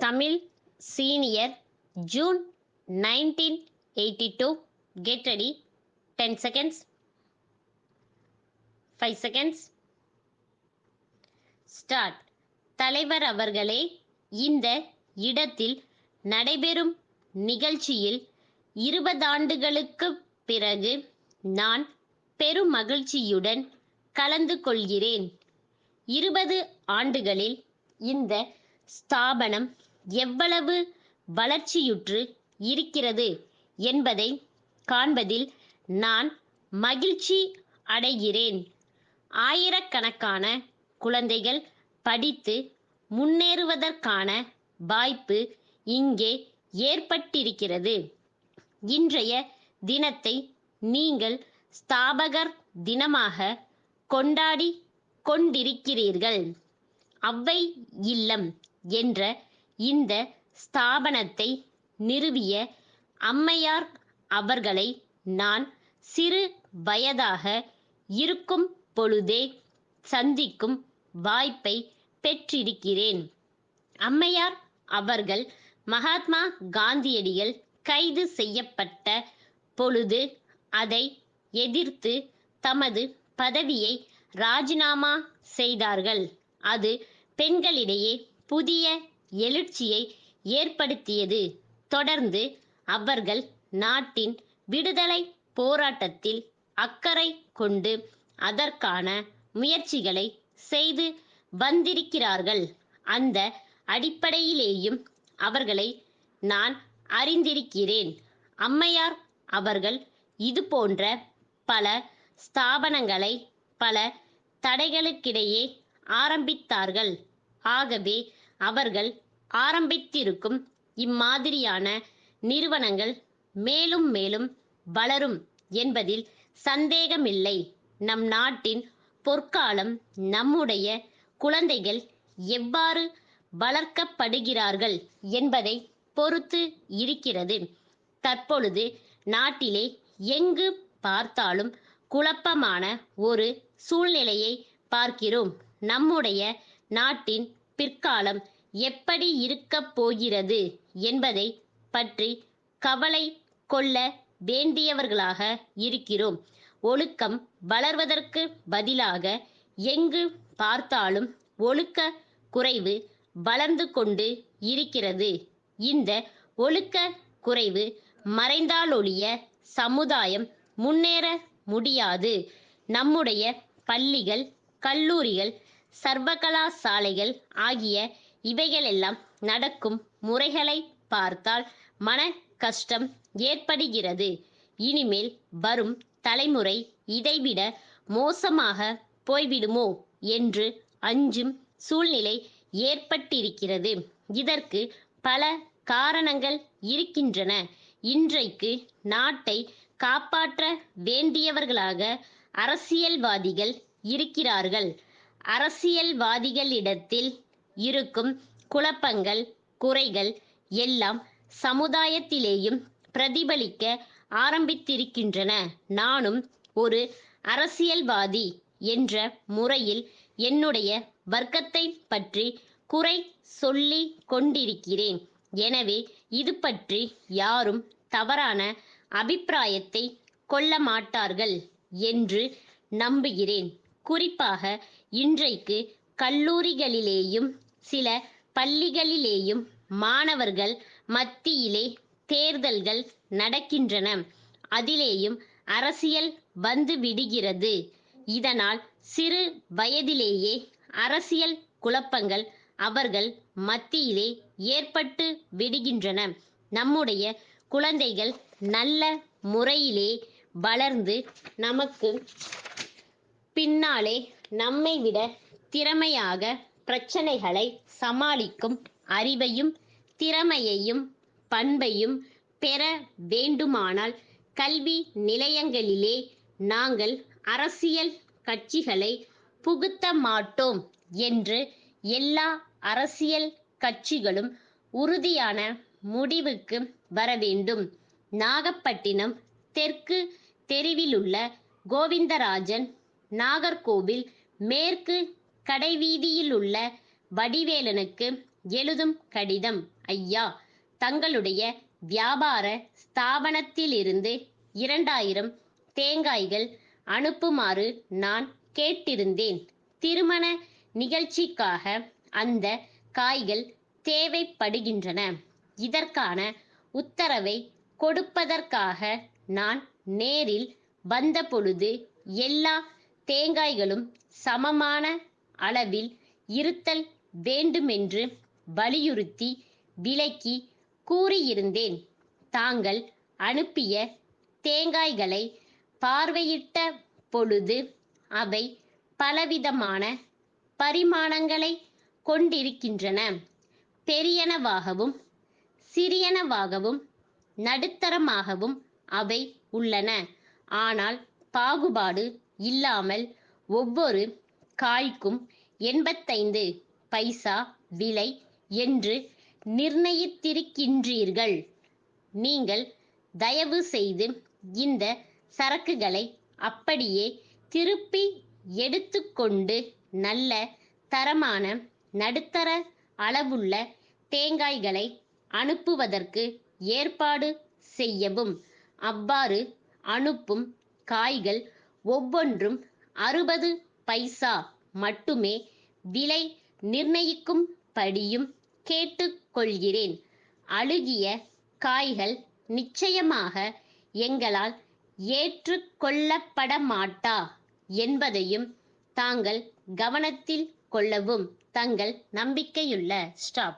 Tamil Senior, June 1982. Get ready. 10 seconds. 5 seconds. Start. தலைவர் அவர்களே, இந்த இடத்தில் நடைபெறும் நிகழ்ச்சியில் 20 ஆண்டுகளுக்குப் பிறகு நான் பெருமகிழ்ச்சியுடன் கலந்து கொள்கிறேன். 20 ஆண்டுகளில் இந்த ஸ்தாபனம் எவ்வளவு வளர்ச்சியுற்று இருக்கிறது என்பதை காண்பதில் நான் மகிழ்ச்சி அடைகிறேன். ஆயிரக்கணக்கான குழந்தைகள் படித்து முன்னேறுவதற்கான வாய்ப்பு இங்கே ஏற்பட்டிருக்கிறது. இன்றைய தினத்தை நீங்கள் ஸ்தாபகர் தினமாக கொண்டாடி கொண்டிருக்கிறீர்கள். அவ்வை இல்லம் என்ற இந்த ஸ்தாபனத்தை நிறுவிய அம்மையார் அவர்களை நான் சிறு வயதாக இருக்கும் பொழுதே சந்திக்கும் வாய்ப்பை பெற்றிருக்கிறேன். அம்மையார் அவர்கள் மகாத்மா காந்தியடிகள் கைது செய்யப்பட்ட பொழுது அதை எதிர்த்து தமது பதவியை ராஜினாமா செய்தார்கள். அது பெண்களிடையே புதிய எழுச்சியை ஏற்படுத்தியது. தொடர்ந்து அவர்கள் நாட்டின் விடுதலை போராட்டத்தில் அக்கறை கொண்டு அதற்கான முயற்சிகளை செய்து வந்திருக்கிறார்கள். அந்த அடிப்படையிலேயும் அவர்களை நான் அறிந்திருக்கிறேன். அம்மையார் அவர்கள் இதுபோன்ற பல ஸ்தாபனங்களை பல தடைகளுக்கிடையே ஆரம்பித்தார்கள். ஆகவே அவர்கள் ஆரம்பித்திருக்கும் இம்மாதிரியான நிறுவனங்கள் மேலும் மேலும் வளரும் என்பதில் சந்தேகமில்லை. நம் நாட்டின் பொற்காலம் நம்முடைய குழந்தைகள் எவ்வாறு வளர்க்கப்படுகிறார்கள் என்பதை பொறுத்து இருக்கிறது. தற்பொழுது நாட்டிலே எங்கு பார்த்தாலும் குழப்பமான ஒரு சூழ்நிலையை பார்க்கிறோம். நம்முடைய நாட்டின் பிற்காலம் எப்படி இருக்கப் போகிறது என்பதை பற்றி கவலை கொள்ள வேண்டியவர்களாக இருக்கிறோம். ஒழுக்கம் வளர்வதற்கு பதிலாக எங்கு பார்த்தாலும் ஒழுக்க குறைவு வளர்ந்து கொண்டு இருக்கிறது. இந்த ஒழுக்க குறைவு மறைந்தாலொழிய சமுதாயம் முன்னேற முடியாது. நம்முடைய பள்ளிகள், கல்லூரிகள், சர்வகலாசாலைகள் ஆகிய இவைகளெல்லாம் நடக்கும் முறைகளை பார்த்தால் மன கஷ்டம் ஏற்படுகிறது. இனிமேல் வரும் தலைமுறை இதைவிட மோசமாக போய்விடுமோ என்று அஞ்சும் சூழ்நிலை ஏற்பட்டிருக்கிறது. இதற்கு பல காரணங்கள் இருக்கின்றன. இன்றைக்கு நாட்டை காப்பாற்ற வேண்டியவர்களாக அரசியல்வாதிகள் இருக்கிறார்கள். அரசியல்வாதிகளிடத்தில் இருக்கும் குழப்பங்கள், குறைகள் எல்லாம் சமுதாயத்திலேயும் பிரதிபலிக்க ஆரம்பித்திருக்கின்றன. நானும் ஒரு அரசியல்வாதி என்ற முறையில் என்னுடைய வர்க்கத்தை பற்றி குறை சொல்லி கொண்டிருக்கிறேன். எனவே இது பற்றி யாரும் தவறான அபிப்பிராயத்தை கொள்ள மாட்டார்கள் என்று நம்புகிறேன். குறிப்பாக இன்றைக்கு கல்லூரிகளிலேயும் சில பள்ளிகளிலேயும் மாணவர்கள் மத்தியிலே தேர்தல்கள் நடக்கின்றன. அதிலேயும் அரசியல் வந்து விடுகிறது. இதனால் சிறு வயதிலேயே அரசியல் குழப்பங்கள் அவர்கள் மத்தியிலே ஏற்பட்டு விடுகின்றன. நம்முடைய குழந்தைகள் நல்ல முறையிலே வளர்ந்து நமக்கு பின்னாலே நம்மை விட திறமையாக பிரச்சனைகளை சமாளிக்கும் அறிவையும் திறமையையும் பண்பையும் பெற வேண்டுமானால் கல்வி நிலையங்களிலே நாங்கள் அரசியல் கட்சிகளை புகுத்த மாட்டோம் என்று எல்லா அரசியல் கட்சிகளும் உறுதியான முடிவுக்கு வர வேண்டும். நாகப்பட்டினம் தெற்கு தெருவிலுள்ள கோவிந்தராஜன், நாகர்கோவில் மேற்கு கடைவீதியிலுள்ள வடிவேலனுக்கு எழுதும் கடிதம். ஐயா, தங்களுடைய வியாபார ஸ்தாபனத்திலிருந்து 2000 தேங்காய்கள் அனுப்புமாறு நான் கேட்டிருந்தேன். திருமண நிகழ்ச்சிக்காக அந்த காய்கள் தேவைப்படுகின்றன. இதற்கான உத்தரவை கொடுப்பதற்காக நான் நேரில் வந்தபொழுது எல்லா தேங்காய்களும் சமமான அளவில் இருத்தல் வேண்டுமென்று வலியுறுத்தி விளக்கி கூறியிருந்தேன். தாங்கள் அனுப்பிய தேங்காய்களை பார்வையிட்ட பொழுது அவை பலவிதமான பரிமாணங்களை கொண்டிருக்கின்றன. பெரியனவாகவும் சிறியனவாகவும் நடுத்தரமாகவும் அவை உள்ளன. ஆனால் பாகுபாடு இல்லாமல் ஒவ்வொரு காய்க்கும் 85 பைசா விலை என்று நிர்ணயித்திருக்கின்றீர்கள். நீங்கள் தயவு செய்து இந்த சரக்குகளை அப்படியே திருப்பி எடுத்துக்கொண்டு நல்ல தரமான நடுத்தர அளவுள்ள தேங்காய்களை அனுப்புவதற்கு ஏற்பாடு செய்யவும். அவ்வாறு அனுப்பும் காய்கள் ஒவ்வொன்றும் 60 பைசா மட்டுமே விலை நிர்ணயிக்கும்படியும் கேட்டுக்கொள்கிறேன். அழுகிய காய்கள் நிச்சயமாக எங்களால் ஏற்றுக்கொள்ளப்பட மாட்டா என்பதையும் தாங்கள் கவனத்தில் கொள்ளவும். தங்கள் நம்பிக்கையுள்ள ஸ்டாப்.